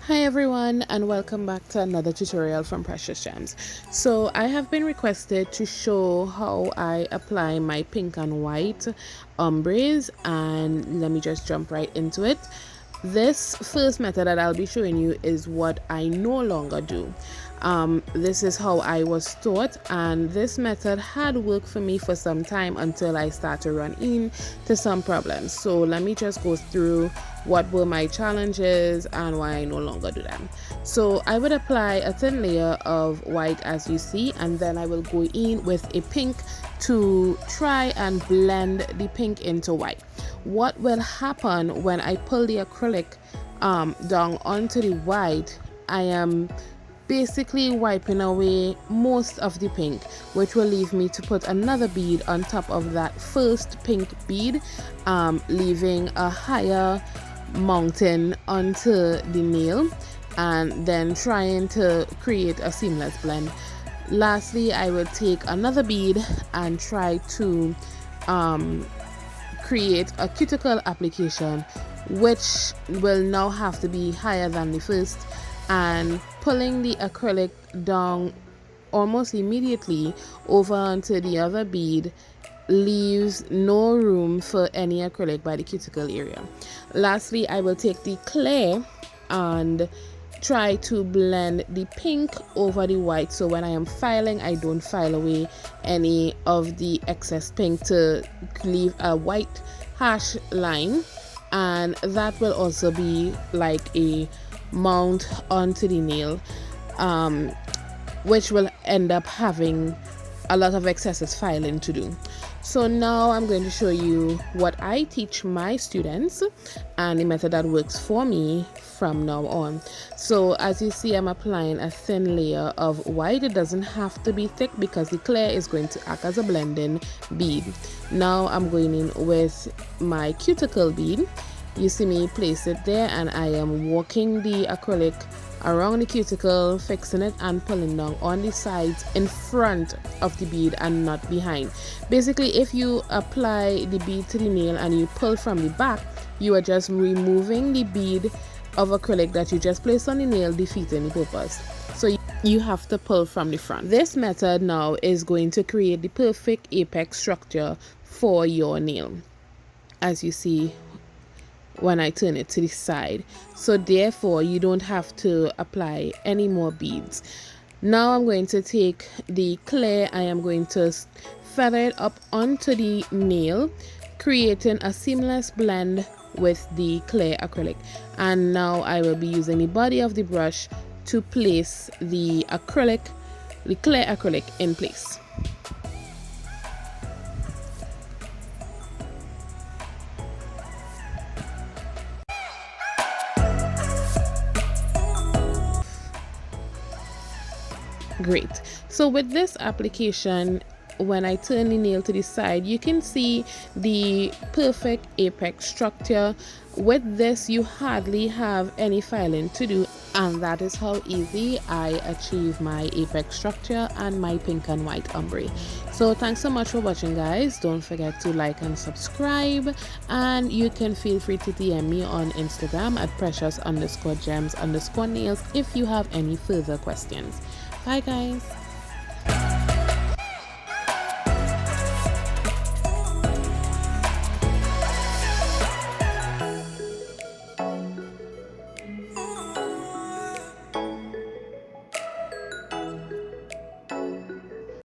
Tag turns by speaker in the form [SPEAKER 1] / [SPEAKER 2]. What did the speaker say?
[SPEAKER 1] Hi everyone, and welcome back to another tutorial from Precious Gems. So I have been requested to show how I apply my pink and white ombres, and let me just jump right into it. This first method that I'll be showing you is what I no longer do. This is how I was taught, and this method had worked for me for some time until I started to run into some problems. So let me just go through what were my challenges and why I no longer do them. So I would apply a thin layer of white as you see, and then I will go in with a pink to try and blend the pink into white. What will happen when I pull the acrylic down onto the white, I am basically wiping away most of the pink, which will leave me to put another bead on top of that first pink bead, leaving a higher mountain onto the nail and then trying to create a seamless blend. Lastly, I will take another bead and try to create a cuticle application, which will now have to be higher than the first, and pulling the acrylic down almost immediately over onto the other bead leaves no room for any acrylic by the cuticle area. Lastly, I will take the clay and try to blend the pink over the white, so when I am filing, I don't file away any of the excess pink to leave a white hash line, and that will also be like a mount onto the nail, which will end up having a lot of excessive filing to do. So now I'm going to show you what I teach my students and the method that works for me from now on. So as you see, I'm applying a thin layer of white. It doesn't have to be thick because the clay is going to act as a blending bead. Now I'm going in with my cuticle bead. You see me place it there, and I am walking the acrylic around the cuticle, fixing it and pulling down on the sides in front of the bead and not behind. Basically, if you apply the bead to the nail and you pull from the back, you are just removing the bead of acrylic that you just placed on the nail, defeating the purpose. So you have to pull from the front. This method now is going to create the perfect apex structure for your nail, as you see when I turn it to the side. So therefore you don't have to apply any more beads. Now I'm going to take the clay, I am going to feather it up onto the nail, creating a seamless blend with the clay acrylic. And now I will be using the body of the brush to place the clay acrylic in place. Great. So with this application, when I turn the nail to the side, you can see the perfect apex structure. With this, you hardly have any filing to do, and that is how easy I achieve my apex structure and my pink and white ombre. So thanks so much for watching, guys. Don't forget to like and subscribe, and you can feel free to DM me on Instagram at precious_gems_nails if you have any further questions. Bye guys.